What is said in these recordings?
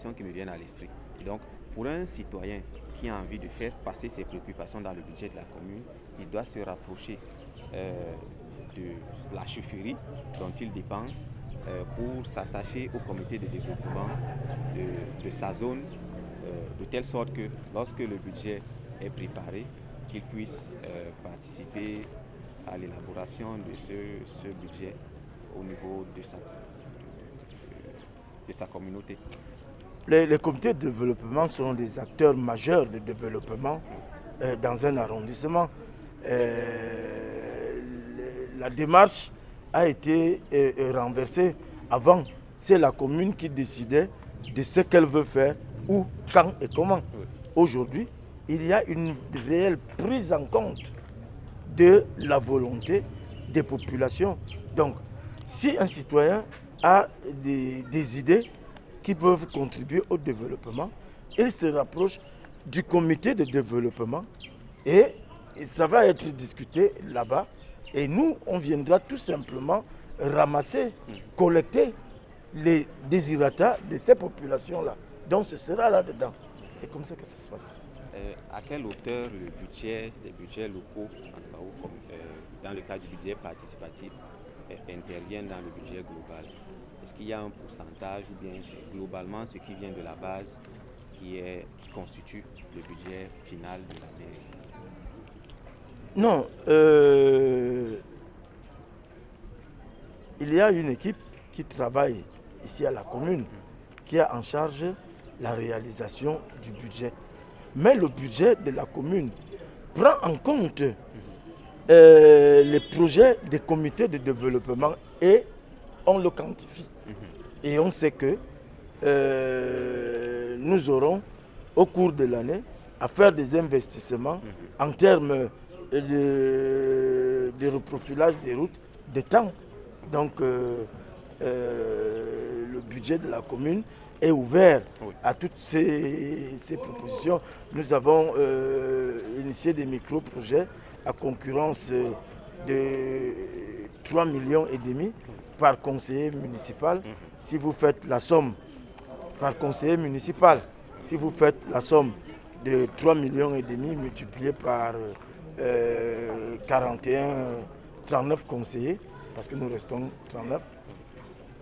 préoccupations qui me viennent à l'esprit. Et donc, pour un citoyen qui a envie de faire passer ses préoccupations dans le budget de la commune, il doit se rapprocher de la chefferie dont il dépend pour s'attacher au comité de développement de sa zone, de telle sorte que lorsque le budget est préparé, qu'il puisse participer à l'élaboration de ce budget au niveau de sa communauté. Les comités de développement sont des acteurs majeurs de développement dans un arrondissement. La démarche a été renversée. Avant, c'est la commune qui décidait de ce qu'elle veut faire, où, quand et comment. Aujourd'hui, il y a une réelle prise en compte de la volonté des populations. Donc, si un citoyen a des idées qui peuvent contribuer au développement, il se rapproche du comité de développement et ça va être discuté là-bas. Et nous, on viendra tout simplement ramasser, collecter les désirata de ces populations-là. Donc ce sera là-dedans. C'est comme ça que ça se passe. À quelle hauteur le budget des budgets locaux, dans le cadre du budget participatif, interviennent dans le budget global? Est-ce qu'il y a un pourcentage ou bien c'est globalement ce qui vient de la base qui constitue le budget final de la mairie? Non, il y a une équipe qui travaille ici à la commune qui a en charge la réalisation du budget. Mais le budget de la commune prend en compte les projets des comités de développement et on le quantifie. Et on sait que nous aurons au cours de l'année à faire des investissements en termes de reprofilage des routes, de temps. Donc le budget de la commune est ouvert à toutes ces propositions. Nous avons initié des micro-projets à concurrence de 3,5 millions par conseiller municipal. Si vous faites la somme par conseiller municipal, si vous faites la somme de 3,5 millions multiplié par 39 conseillers, parce que nous restons 39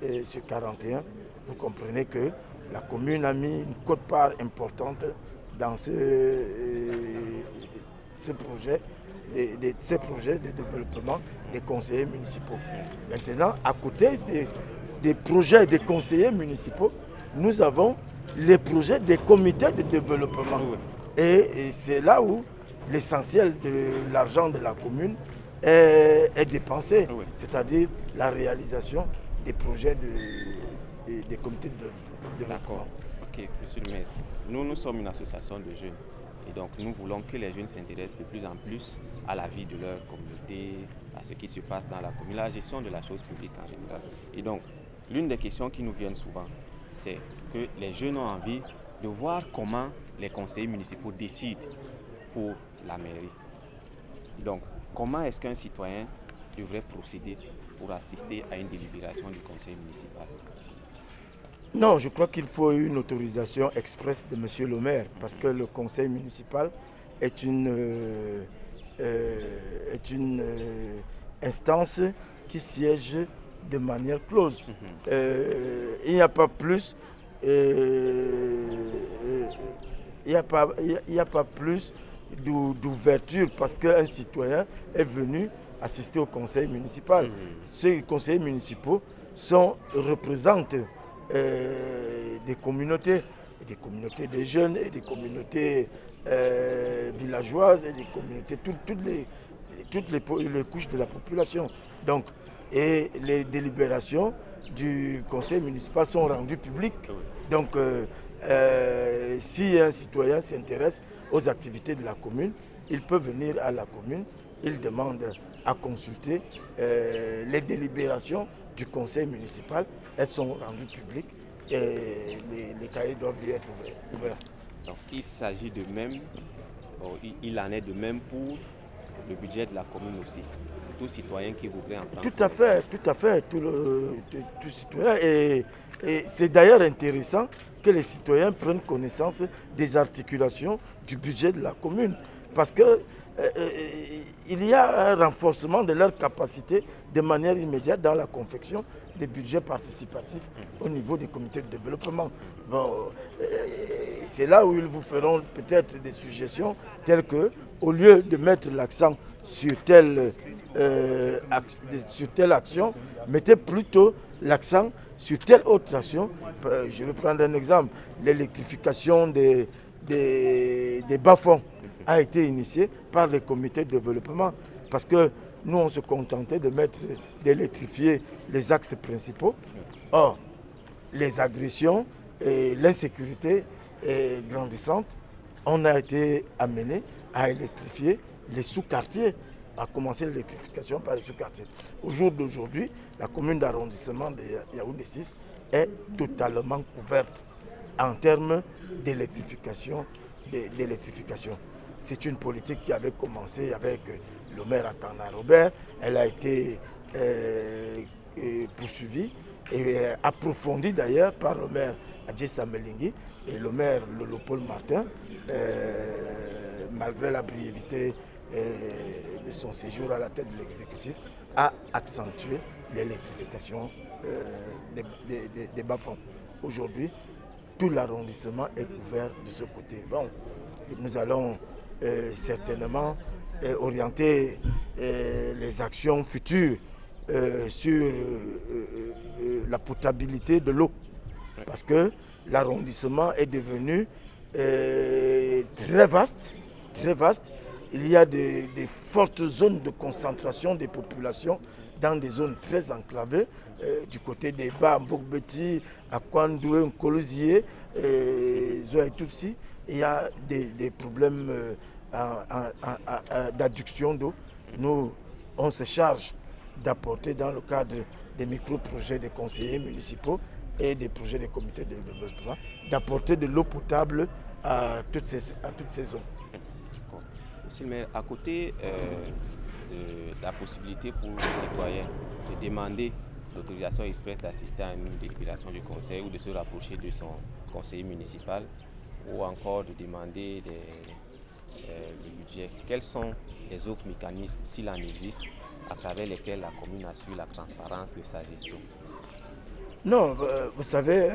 et sur 41, vous comprenez que la commune a mis une quote-part importante dans ces projets de développement des conseillers municipaux. Maintenant, à côté des projets des conseillers municipaux, nous avons les projets des comités de développement. Et c'est là où l'essentiel de l'argent de la commune est dépensé, c'est-à-dire la réalisation des projets des comités de développement. D'accord. Ok, monsieur le maire. Nous sommes une association de jeunes. Et donc, nous voulons que les jeunes s'intéressent de plus en plus à la vie de leur communauté, à ce qui se passe dans la commune, à la gestion de la chose publique en général. Et donc, l'une des questions qui nous viennent souvent, c'est que les jeunes ont envie de voir comment les conseillers municipaux décident pour la mairie. Donc, comment est-ce qu'un citoyen devrait procéder pour assister à une délibération du conseil municipal? Non, je crois qu'il faut une autorisation expresse de monsieur le maire, parce que le conseil municipal est une instance qui siège de manière close. Il n'y a pas plus, d'ouverture parce qu'un citoyen est venu assister au conseil municipal. Ces conseillers municipaux représentent des communautés des jeunes et des communautés villageoises et des communautés, toutes les couches de la population. Donc, et les délibérations du conseil municipal sont rendues publiques. Donc, si un citoyen s'intéresse aux activités de la commune, il peut venir à la commune, il demande à consulter les délibérations du conseil municipal. Elles sont rendues publiques et les cahiers doivent y être ouverts. Donc il s'agit de même, il en est de même pour le budget de la commune aussi. Tout citoyen qui voudrait en prendre. Tout à fait, tout citoyen. Et c'est d'ailleurs intéressant que les citoyens prennent connaissance des articulations du budget de la commune. Parce que il y a un renforcement de leur capacité de manière immédiate dans la confection des budgets participatifs au niveau des comités de développement. Bon, c'est là où ils vous feront peut-être des suggestions telles que, au lieu de mettre l'accent sur telle action, mettez plutôt l'accent sur telle autre action. Je vais prendre un exemple. L'électrification des bas-fonds a été initiée par les comités de développement parce que nous, on se contentait d'électrifier les axes principaux. Or, les agressions et l'insécurité grandissante, on a été amené à électrifier les sous-quartiers, à commencer l'électrification par les sous-quartiers. Au jour d'aujourd'hui, la commune d'arrondissement de Yaoundé 6 est totalement couverte en termes d'électrification. C'est une politique qui avait commencé avec le maire Atana Robert. Elle a été poursuivie et approfondie d'ailleurs par le maire Adjessa Melingui et le maire Lolo Paul Martin, malgré la brièveté de son séjour à la tête de l'exécutif, a accentué l'électrification des bas-fonds. Aujourd'hui, tout l'arrondissement est couvert de ce côté. Bon, nous allons certainement orienter les actions futures sur la potabilité de l'eau. Parce que l'arrondissement est devenu très vaste. Il y a des fortes zones de concentration des populations dans des zones très enclavées, du côté des Bas, Mvogbeti, Akwandoué, Nkolozie, Zoé Toupsi. Il y a des problèmes d'adduction d'eau. Nous, on se charge d'apporter dans le cadre des micro-projets des conseillers municipaux et des projets des comités de développement, d'apporter de l'eau potable à toutes ces zones. Monsieur le maire, à côté de la possibilité pour les citoyens de demander l'autorisation express d'assister à une délibération du conseil ou de se rapprocher de son conseiller municipal ou encore de demander le budget, quels sont les autres mécanismes, s'il en existe, à travers lesquels la commune assure la transparence de sa gestion? Non, vous savez,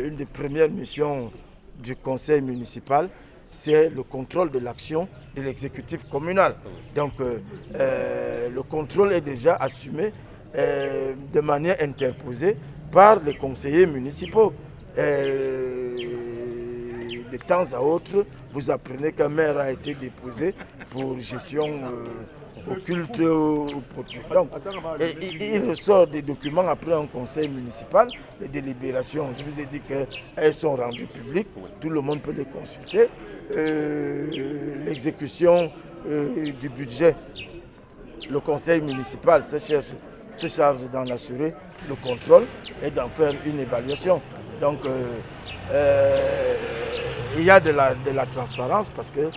une des premières missions du conseil municipal, c'est le contrôle de l'action de l'exécutif communal. Donc, le contrôle est déjà assumé de manière interposée par les conseillers municipaux. De temps à autre, vous apprenez qu'un maire a été déposé pour gestion occulte ou poterie. Donc, il ressort des documents après un conseil municipal, les délibérations. Je vous ai dit qu'elles sont rendues publiques, tout le monde peut les consulter. L'exécution du budget, le conseil municipal se charge d'en assurer le contrôle et d'en faire une évaluation. Donc, il y a de la transparence parce que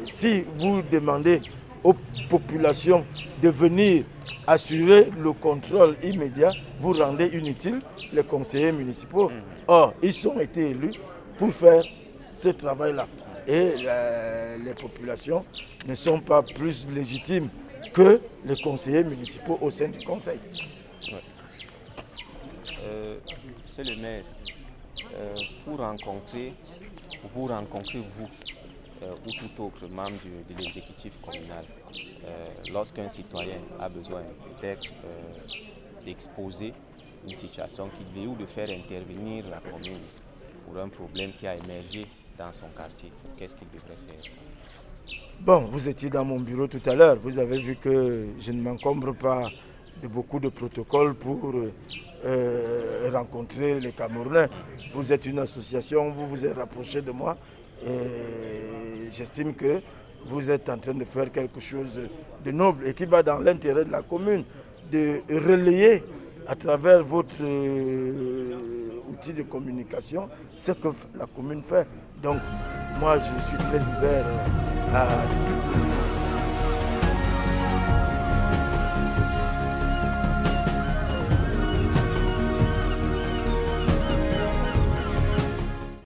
si vous demandez aux populations de venir assurer le contrôle immédiat, vous rendez inutile les conseillers municipaux. Or, ils ont été élus pour faire ce travail-là. Et les populations ne sont pas plus légitimes que les conseillers municipaux au sein du conseil. Ouais. Monsieur le maire, vous rencontrez vous, ou tout autre membre de l'exécutif communal, lorsqu'un citoyen a besoin peut-être d'exposer une situation qu'il veut ou de faire intervenir la commune pour un problème qui a émergé dans son quartier, qu'est-ce qu'il devrait faire? Bon, vous étiez dans mon bureau tout à l'heure, vous avez vu que je ne m'encombre pas de beaucoup de protocoles pour rencontrer les Camerounais. Vous êtes une association, vous vous êtes rapproché de moi et j'estime que vous êtes en train de faire quelque chose de noble et qui va dans l'intérêt de la commune, de relayer à travers votre outil de communication ce que la commune fait. Donc, moi, je suis très ouvert à